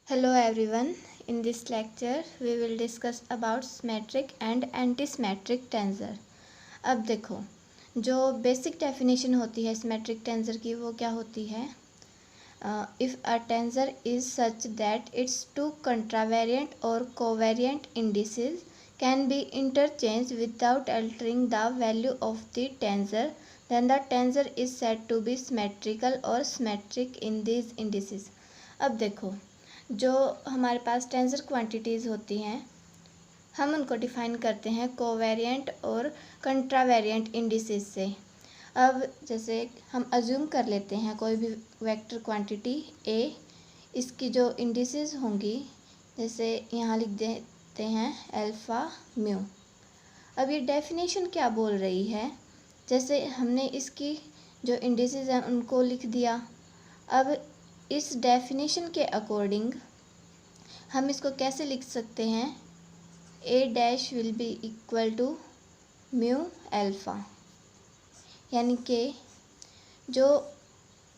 Hello everyone. In this lecture we will discuss about symmetric and antisymmetric tensor. अब देखो, जो basic definition होती है सिमेट्रिक टेंसर की वो क्या होती है। If a tensor is such that its two contravariant or covariant indices can be interchange without altering the value of the tensor then the tensor is said to be symmetrical or symmetric in these indices. अब देखो, जो हमारे पास tensor quantities होती हैं हम उनको define करते हैं कोवेरिएंट और कंट्रावेरिएंट इंडिसेस से। अब जैसे हम अज्यूम कर लेते हैं कोई भी वेक्टर क्वांटिटी ए, इसकी जो इंडिसेस होंगी जैसे यहाँ लिख देते हैं अल्फ़ा म्यू। अब ये डेफिनेशन क्या बोल रही है, जैसे हमने इसकी जो इंडिसेस हैं उनको लिख दिया। अब इस डेफिनेशन के अकॉर्डिंग हम इसको कैसे लिख सकते हैं, A dash will be equal to mu alpha, यानी कि जो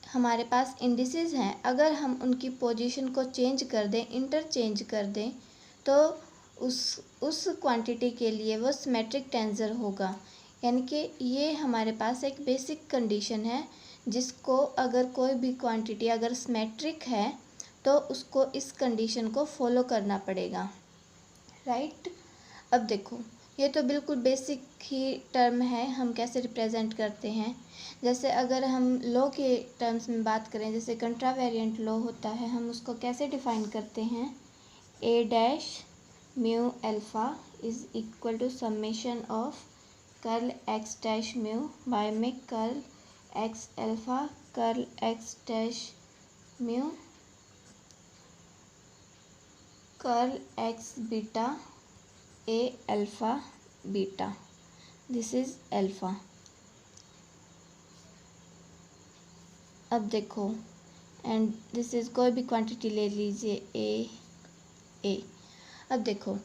हमारे पास इंडिसेस हैं अगर हम उनकी पोजीशन को चेंज कर दें, इंटरचेंज कर दें, तो उस क्वांटिटी के लिए वो सिमेट्रिक टेंसर होगा। यानी कि ये हमारे पास एक बेसिक कंडीशन है जिसको अगर कोई भी क्वांटिटी अगर सिमेट्रिक है तो उसको इस कंडीशन को फॉलो करना पड़ेगा, राइट। अब देखो, ये तो बिल्कुल बेसिक ही टर्म है, हम कैसे रिप्रेजेंट करते हैं। जैसे अगर हम लॉ के टर्म्स में बात करें, जैसे कंट्रावेरिएंट लॉ होता है, हम उसको कैसे डिफाइन करते हैं, A dash mu alpha is equal to summation of curl x dash mu by में curl x alpha curl x dash mu curl x beta A alpha beta, this is alpha. अब देखो, and this is कोई भी quantity ले लीजिए ए। अब देखो,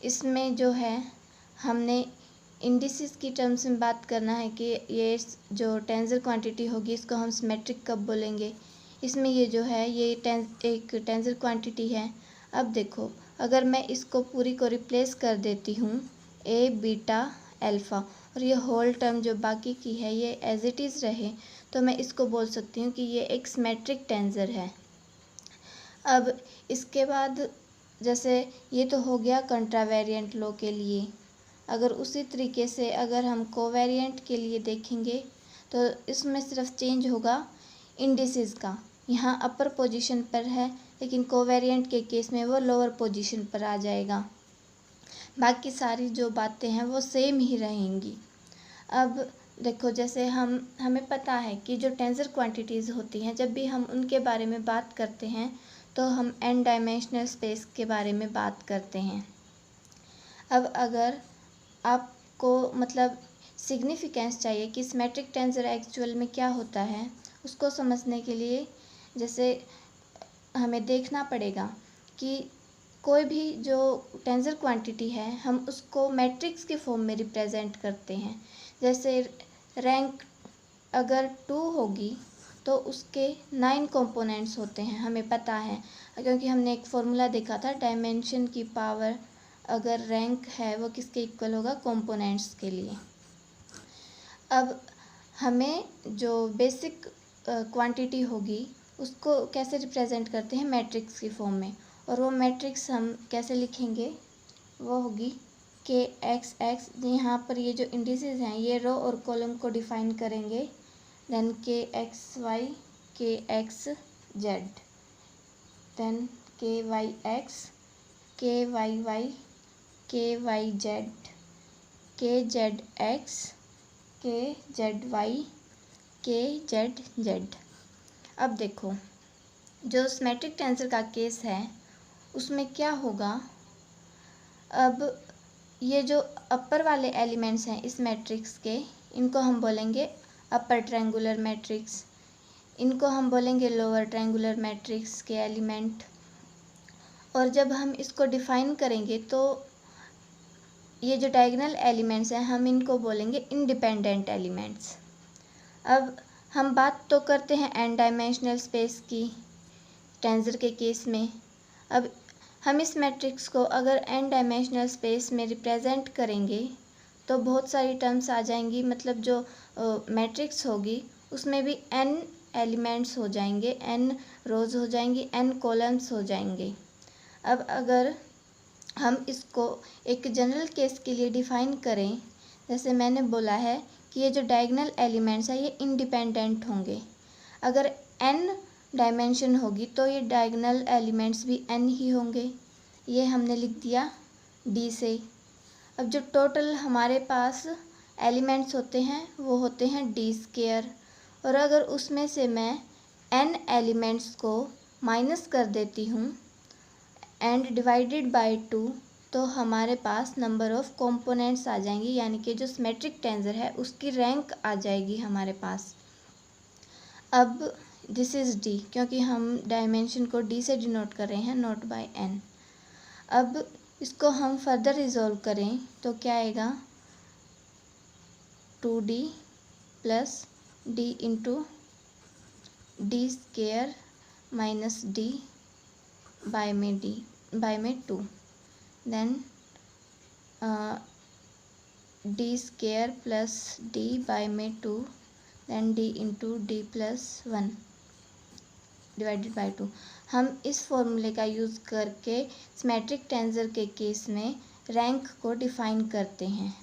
इसमें जो है हमने इंडिसेस की टर्म्स में बात करना है कि ये जो टेंसर क्वांटिटी होगी इसको हम सिमेट्रिक कब बोलेंगे। इसमें ये जो है ये एक टेंसर क्वांटिटी है। अब देखो, अगर मैं इसको पूरी को रिप्लेस कर देती हूँ ए बीटा अल्फ़ा और ये होल टर्म जो बाकी की है ये एज इट इज़ रहे, तो मैं इसको बोल सकती हूँ कि ये एक सिमेट्रिक टेंसर है। अब इसके बाद जैसे ये तो हो गया कंट्रावेरिएंट लॉ के लिए। अगर उसी तरीके से अगर हम कोवेरिएंट के लिए देखेंगे तो इसमें सिर्फ चेंज होगा इंडिसेस का, यहाँ अपर पोजीशन पर है लेकिन कोवेरिएंट के केस में वो लोअर पोजीशन पर आ जाएगा। बाकी सारी जो बातें हैं वो सेम ही रहेंगी। अब देखो, जैसे हमें पता है कि जो टेंसर क्वांटिटीज़ होती हैं जब भी हम उनके बारे में बात करते हैं तो हम n डायमेंशनल स्पेस के बारे में बात करते हैं। अब अगर आपको मतलब सिग्निफिकेंस चाहिए कि सिमेट्रिक टेंसर एक्चुअल में क्या होता है, उसको समझने के लिए जैसे हमें देखना पड़ेगा कि कोई भी जो टेंसर क्वांटिटी है हम उसको मैट्रिक्स के फॉर्म में रिप्रेजेंट करते हैं। जैसे रैंक अगर 2 होगी तो उसके 9 कंपोनेंट्स होते हैं, हमें पता है क्योंकि हमने एक फॉर्मूला देखा था, डायमेंशन की पावर अगर रैंक है वो किसके इक्वल होगा, कंपोनेंट्स के लिए। अब हमें जो बेसिक क्वांटिटी होगी उसको कैसे रिप्रेजेंट करते हैं, मैट्रिक्स की फॉर्म में, और वो मैट्रिक्स हम कैसे लिखेंगे, वो होगी के एक्स एक्स। यहाँ पर ये जो इंडिसेस हैं ये रो और कॉलम को डिफाइन करेंगे, देन के एक्स वाई के एक्स जेड, देन के वाई एक्स के वाई वाई के वाई जेड के जेड एक्स के जेड वाई के जेड जेड। अब देखो, जो सिमेट्रिक टेंसर का केस है उसमें क्या होगा, अब ये जो अपर वाले एलिमेंट्स हैं इस मैट्रिक्स के, इनको हम बोलेंगे अपर ट्रायंगुलर मैट्रिक्स, इनको हम बोलेंगे लोअर ट्रायंगुलर मैट्रिक्स के एलिमेंट। और जब हम इसको डिफाइन करेंगे तो ये जो डायगोनल एलिमेंट्स हैं हम इनको बोलेंगे इंडिपेंडेंट एलिमेंट्स। अब हम बात तो करते हैं n डायमेंशनल स्पेस की टेंसर के केस में। अब हम इस मैट्रिक्स को अगर n डायमेंशनल स्पेस में रिप्रेजेंट करेंगे तो बहुत सारी टर्म्स आ जाएंगी, मतलब जो मैट्रिक्स होगी उसमें भी n एलिमेंट्स हो जाएंगे, n रोज हो जाएंगी, n कॉलम्स हो जाएंगे। अब अगर हम इसको एक जनरल केस के लिए डिफ़ाइन करें, जैसे मैंने बोला है कि ये जो डायगोनल एलिमेंट्स है ये इंडिपेंडेंट होंगे। अगर n डायमेंशन होगी तो ये डायगोनल एलिमेंट्स भी n ही होंगे। ये हमने लिख दिया d से। अब जो टोटल हमारे पास एलिमेंट्स होते हैं वो होते हैं d स्क्वायर, और अगर उसमें से मैं n एलिमेंट्स को माइनस कर देती हूँ एंड डिवाइडेड बाय 2 तो हमारे पास नंबर ऑफ कंपोनेंट्स आ जाएंगी, यानी कि जो सिमेट्रिक टेंसर है उसकी रैंक आ जाएगी हमारे पास। अब दिस इज़ d, क्योंकि हम डायमेंशन को d से डिनोट कर रहे हैं, नॉट बाय n। अब इसको हम फर्दर रिजॉल्व करें तो क्या आएगा, 2d plus d into d square minus d by में 2, then d square plus d by में 2, then d into d plus 1 divided by 2। हम इस फॉर्मूले का यूज़ करके सिमेट्रिक टेंसर के केस में रैंक को डिफ़ाइन करते हैं,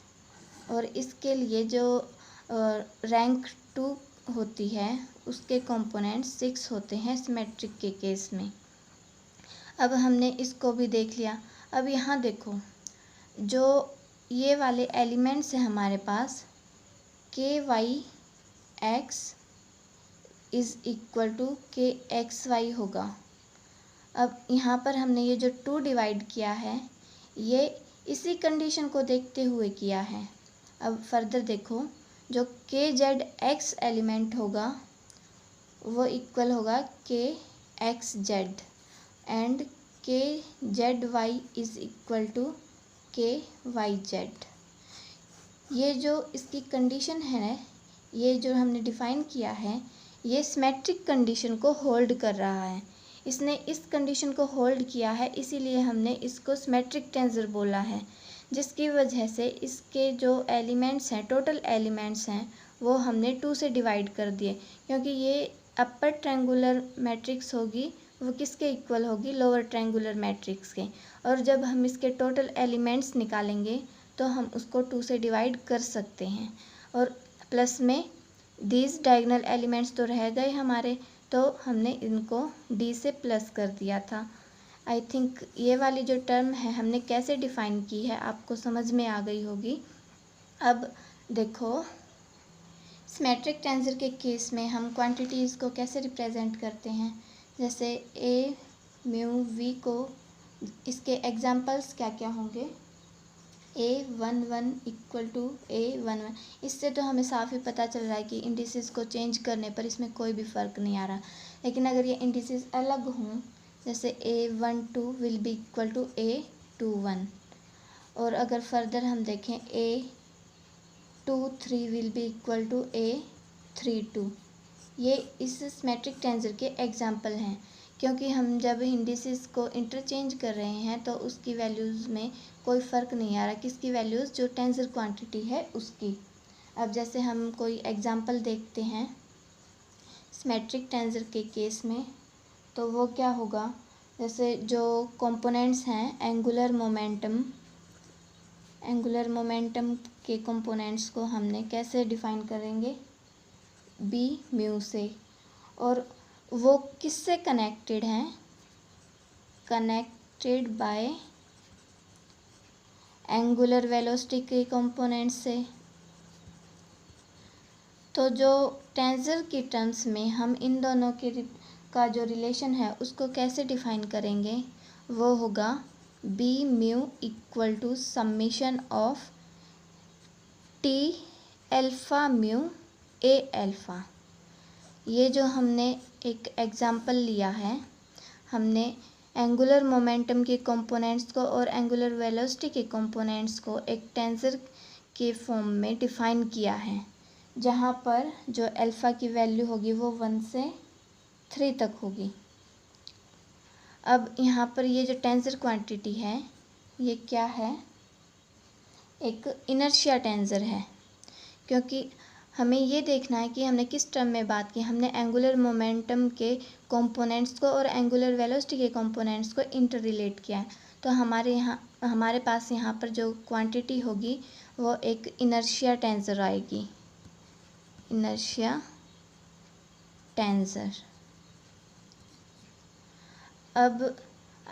और इसके लिए जो रैंक 2 होती है उसके कंपोनेंट 6 होते हैं सिमेट्रिक के केस में। अब हमने इसको भी देख लिया। अब यहाँ देखो, जो ये वाले एलिमेंट्स हैं हमारे पास, K y x is equal to K x y होगा। अब यहाँ पर हमने ये जो 2 डिवाइड किया है ये इसी कंडीशन को देखते हुए किया है। अब फर्दर देखो, जो के जेड एक्स एलिमेंट होगा वो इक्वल होगा K x z, and K z y is equal to K y z. ये जो इसकी कंडीशन है, ये जो हमने डिफ़ाइन किया है, ये सिमेट्रिक कंडीशन को होल्ड कर रहा है। इसने इस कंडीशन को होल्ड किया है, इसीलिए हमने इसको सिमेट्रिक टेंसर बोला है, जिसकी वजह से इसके जो एलिमेंट्स हैं, टोटल एलिमेंट्स हैं, वो हमने 2 से डिवाइड कर दिए, क्योंकि ये अपर ट्रायंगुलर मैट्रिक्स होगी वो किसके इक्वल होगी, लोअर ट्रायंगुलर मैट्रिक्स के। और जब हम इसके टोटल एलिमेंट्स निकालेंगे तो हम उसको 2 से डिवाइड कर सकते हैं, और प्लस में दीज डायगोनल एलिमेंट्स तो रह गए हमारे, तो हमने इनको d से प्लस कर दिया था। आई थिंक ये वाली जो टर्म है हमने कैसे डिफ़ाइन की है आपको समझ में आ गई होगी। अब देखो, सिमेट्रिक टेंसर के केस में हम क्वांटिटीज़ को कैसे रिप्रेजेंट करते हैं, जैसे a म्यू v को, इसके एग्जांपल्स क्या क्या होंगे, a11 इक्वल टू a11। इससे तो हमें साफ ही पता चल रहा है कि इंडिसेस को चेंज करने पर इसमें कोई भी फ़र्क नहीं आ रहा। लेकिन अगर ये इंडिसेस अलग हों, जैसे a12 will be equal to a21, और अगर फर्दर हम देखें a23 will be equal to a32। ये इस सिमेट्रिक टेंसर के एग्जाम्पल हैं, क्योंकि हम जब इंडिसेस को इंटरचेंज कर रहे हैं तो उसकी वैल्यूज़ में कोई फ़र्क नहीं आ रहा, किसकी वैल्यूज़, जो टेंसर क्वांटिटी है उसकी। अब जैसे हम कोई एग्जांपल देखते हैं सिमेट्रिक टेंसर के केस में, तो वो क्या होगा, जैसे जो कंपोनेंट्स हैं एंगुलर मोमेंटम के कंपोनेंट्स को हमने कैसे डिफ़ाइन करेंगे, बी म्यू से, और वो किससे कनेक्टेड हैं, कनेक्टेड बाय एंगुलर वेलोसिटी के कंपोनेंट से। तो जो टेंसर की टर्म्स में हम इन दोनों के का जो रिलेशन है उसको कैसे डिफ़ाइन करेंगे, वो होगा B mu equal to summation of T alpha mu A alpha. ये जो हमने एक एग्जांपल लिया है, हमने एंगुलर मोमेंटम के कंपोनेंट्स को और एंगुलर वेलोसिटी के कंपोनेंट्स को एक टेंसर के फॉर्म में डिफ़ाइन किया है, जहाँ पर जो अल्फ़ा की वैल्यू होगी वो 1 से 3 तक होगी। अब यहाँ पर ये जो टेंसर क्वांटिटी है ये क्या है, एक इनर्शिया टेंसर है, क्योंकि हमें ये देखना है कि हमने किस टर्म में बात की। हमने एंगुलर मोमेंटम के कंपोनेंट्स को और एंगुलर वेलोसिटी के कंपोनेंट्स को इंटर रिलेट किया है। तो हमारे पास यहाँ पर जो क्वांटिटी होगी वो एक इनर्शिया टेंसर आएगी, इनर्शिया टेंसर। अब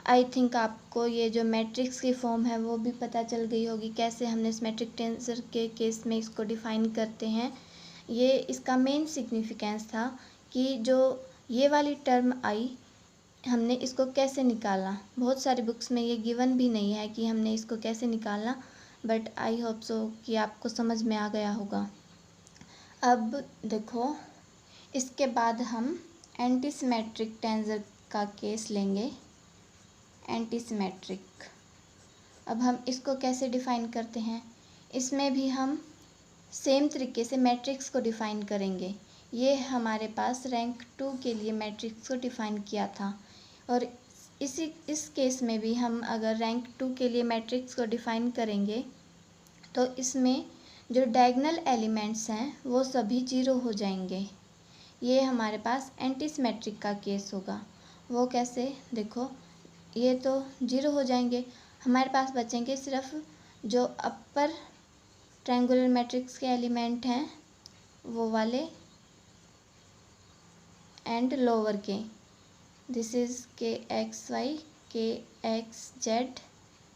आई थिंक आपको ये जो मैट्रिक्स की फॉर्म है वो भी पता चल गई होगी, कैसे हमने इस मैट्रिक टेंसर के केस में इसको डिफ़ाइन करते हैं। ये इसका मेन सिग्निफिकेंस था कि जो ये वाली टर्म आई हमने इसको कैसे निकाला। बहुत सारी बुक्स में ये गिवन भी नहीं है कि हमने इसको कैसे निकालना, बट आई होप सो कि आपको समझ में आ गया होगा। अब देखो, इसके बाद हम एंटीसिमेट्रिक टेंसर का केस लेंगे, एंटीसिमेट्रिक। अब हम इसको कैसे डिफ़ाइन करते हैं, इसमें भी हम सेम तरीके से मैट्रिक्स को डिफ़ाइन करेंगे। ये हमारे पास रैंक 2 के लिए मैट्रिक्स को डिफ़ाइन किया था, और इस केस में भी हम अगर रैंक 2 के लिए मैट्रिक्स को डिफ़ाइन करेंगे तो इसमें जो डायगोनल एलिमेंट्स हैं वो सभी 0 हो जाएंगे। ये हमारे पास एंटीसिमेट्रिक का केस होगा। वो कैसे, देखो ये तो 0 हो जाएंगे, हमारे पास बचेंगे सिर्फ जो अपर ट्रायंगुलर मैट्रिक्स के एलिमेंट हैं वो वाले एंड लोअर के। दिस इज़ के एक्स वाई, के x z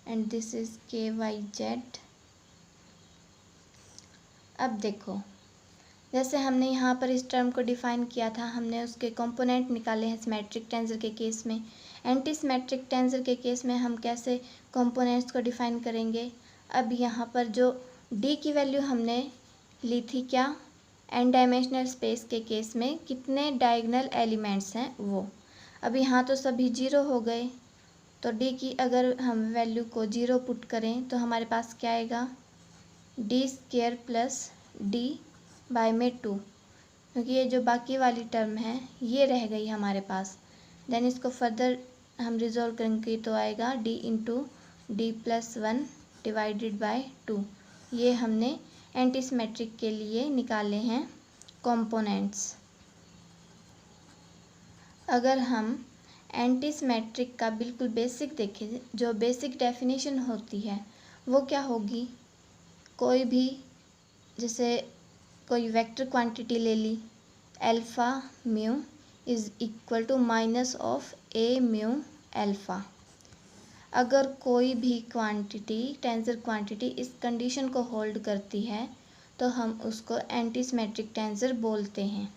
and this is के वाई जेड। अब देखो, जैसे हमने यहाँ पर इस टर्म को डिफ़ाइन किया था, हमने उसके कंपोनेंट निकाले हैं सिमेट्रिक टेंसर के केस में। एंटीसिमेट्रिक टेंसर के केस में हम कैसे कंपोनेंट्स को डिफ़ाइन करेंगे। अब यहाँ पर जो डी की वैल्यू हमने ली थी, क्या, एन डायमेंशनल स्पेस के केस में कितने डायगोनल एलिमेंट्स हैं वो। अब यहाँ तो सभी 0 हो गए, तो डी की अगर हम वैल्यू को 0 पुट करें तो हमारे पास क्या आएगा, d square plus d by में 2, क्योंकि ये जो बाकी वाली टर्म है ये रह गई हमारे पास। देन इसको फर्दर हम रिजॉल्व करेंगे तो आएगा D into D plus 1 divided by 2। ये हमने एंटीसिमेट्रिक के लिए निकाले हैं कंपोनेंट्स। अगर हम एंटीसिमेट्रिक का बिल्कुल बेसिक देखें, जो बेसिक डेफिनेशन होती है वो क्या होगी, कोई भी जैसे कोई वेक्टर क्वांटिटी ले ली, alpha mu is equal to minus of A mu alpha. अगर कोई भी क्वांटिटी, टेंसर क्वांटिटी इस कंडीशन को होल्ड करती है तो हम उसको एंटीसिमेट्रिक टेंसर बोलते हैं।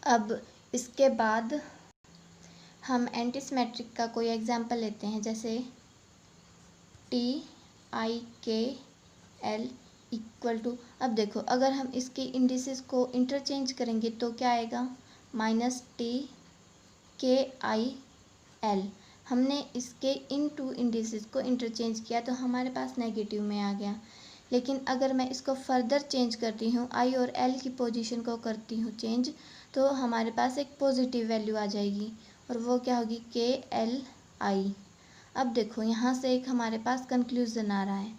अब इसके बाद हम एंटीसिमेट्रिक का कोई एग्जांपल लेते हैं, जैसे टी आई के एल इक्वल टू, अब देखो अगर हम इसकी इंडिसेस को इंटरचेंज करेंगे तो क्या आएगा, माइनस टी के आई एल। हमने इसके इन 2 इंडिसेस को इंटरचेंज किया तो हमारे पास नेगेटिव में आ गया। लेकिन अगर मैं इसको फर्दर चेंज करती हूँ, आई और एल की पोजीशन को करती हूँ चेंज, तो हमारे पास एक पॉजिटिव वैल्यू आ जाएगी, और वो क्या होगी, के एल आई। अब देखो यहाँ से एक हमारे पास कंक्लूजन आ रहा है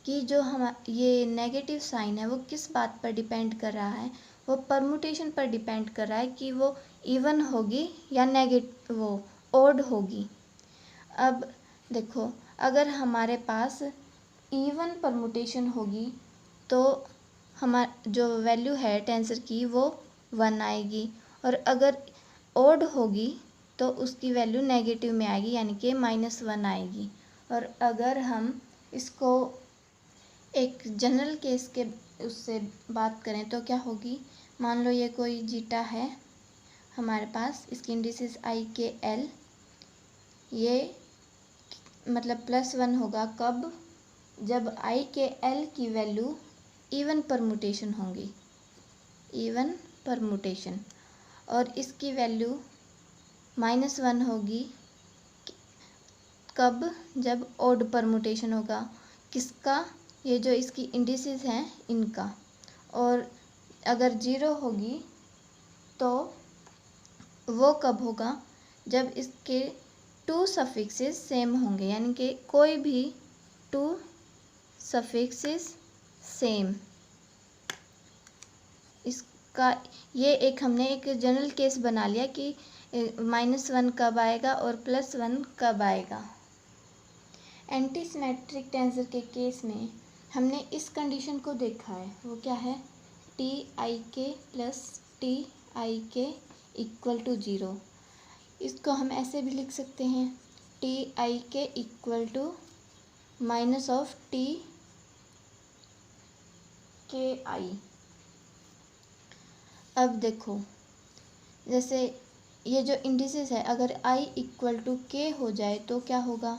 कि जो हम ये नेगेटिव साइन है वो किस बात पर डिपेंड कर रहा है, वो परमुटेशन पर डिपेंड कर रहा है कि वो इवन होगी या वो ओड होगी। अब देखो, अगर हमारे पास इवन परमुटेशन होगी तो हमारा जो वैल्यू है टेंसर की वो 1 आएगी, और अगर ओड होगी तो उसकी वैल्यू नेगेटिव में आएगी, यानी कि -1 आएगी। और अगर हम इसको एक जनरल केस के उससे बात करें तो क्या होगी, मान लो ये कोई जीटा है हमारे पास, इसकी इंडिसेस आई के एल, ये मतलब +1 होगा कब, जब आई के एल की वैल्यू इवन परमुटेशन होंगी, इवन परमुटेशन, और इसकी वैल्यू -1 होगी कब, जब ओड परमुटेशन होगा, किसका, ये जो इसकी इंडिसेस हैं इनका। और अगर 0 होगी तो वो कब होगा, जब इसके टू सफिक्सेस सेम होंगे, यानी कि कोई भी टू सफिक्सेस सेम, इसका ये एक हमने एक जनरल केस बना लिया कि -1 कब आएगा और +1 कब आएगा। एंटी सिमेट्रिक टेंसर के केस में हमने इस कंडीशन को देखा है, वो क्या है, TIK + TIK = 0। इसको हम ऐसे भी लिख सकते हैं, TIK = -TKI। अब देखो, जैसे ये जो इंडिसेस है, अगर I = K हो जाए तो क्या होगा,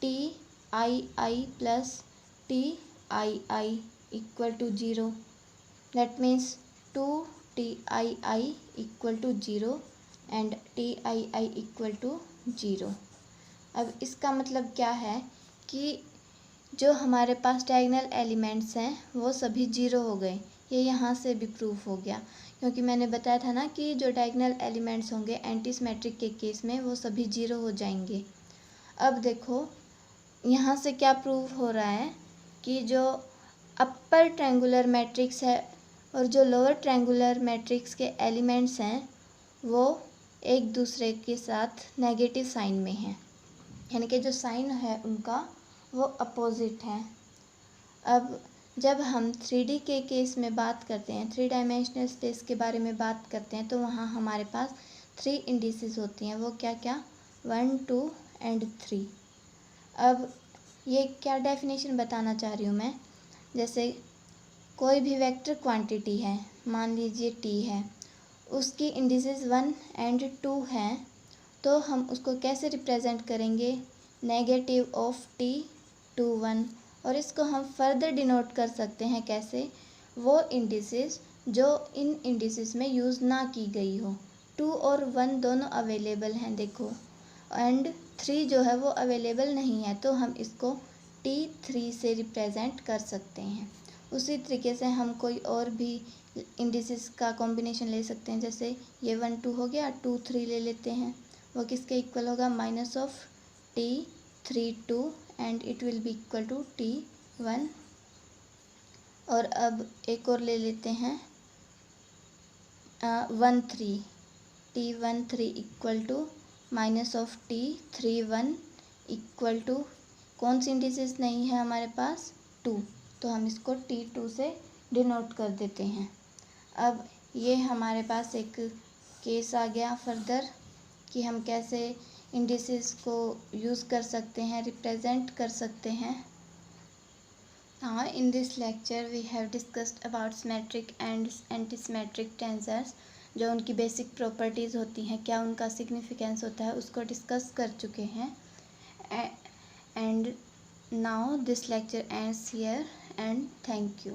TII + TII = 0। That means 2TII = 0 and TII = 0। अब इसका मतलब क्या है कि जो हमारे पास डायगोनल एलिमेंट्स हैं वो सभी 0 हो गए। ये यहाँ से भी प्रूफ हो गया, क्योंकि मैंने बताया था ना कि जो डायगोनल एलिमेंट्स होंगे एंटी सिमेट्रिक के केस में वो सभी 0 हो जाएंगे। अब देखो यहाँ से क्या प्रूफ हो रहा है कि जो अपर ट्रायंगुलर मैट्रिक्स है और जो लोअर ट्रायंगुलर मैट्रिक्स के एलिमेंट्स हैं वो एक दूसरे के साथ नेगेटिव साइन में हैं, यानी कि जो साइन है उनका वो अपोजिट है। अब जब हम 3D के केस में बात करते हैं, 3 डायमेंशनल स्पेस के बारे में बात करते हैं, तो वहाँ हमारे पास 3 इंडिसेस होती हैं। वो क्या क्या, 1, 2 एंड 3। अब ये क्या डेफिनेशन बताना चाह रही हूँ मैं, जैसे कोई भी वेक्टर क्वांटिटी है, मान लीजिए T है, उसकी इंडिसेस 1 एंड 2 हैं, तो हम उसको कैसे रिप्रेजेंट करेंगे, नेगेटिव ऑफ T to 1। और इसको हम फर्दर डिनोट कर सकते हैं कैसे, वो इंडिसेस जो इन इंडिसेस में यूज़ ना की गई हो। 2 और 1 दोनों अवेलेबल हैं देखो, एंड 3 जो है वो अवेलेबल नहीं है, तो हम इसको T3 से रिप्रेजेंट कर सकते हैं। उसी तरीके से हम कोई और भी इंडिसेस का कॉम्बिनेशन ले सकते हैं, जैसे ये 1 2 हो गया, 2 3 ले लेते हैं, वो किसके इक्वल होगा, -T3 2 and it will be equal to T1। और अब एक और ले लेते हैं 1 3, T1 3 equal to -T3 1 equal to कौन सी इंडिसेस नहीं है हमारे पास, 2, तो हम इसको T2 से डिनोट कर देते हैं। अब ये हमारे पास एक केस आ गया फर्दर कि हम कैसे इंडिसेस को यूज़ कर सकते हैं, रिप्रेजेंट कर सकते हैं। हाँ, in this lecture we have discussed about symmetric and anti symmetric tensors, जो उनकी बेसिक प्रॉपर्टीज़ होती हैं, क्या उनका सिग्निफिकेंस होता है, उसको डिस्कस कर चुके हैं। And now this lecture ends here and thank you.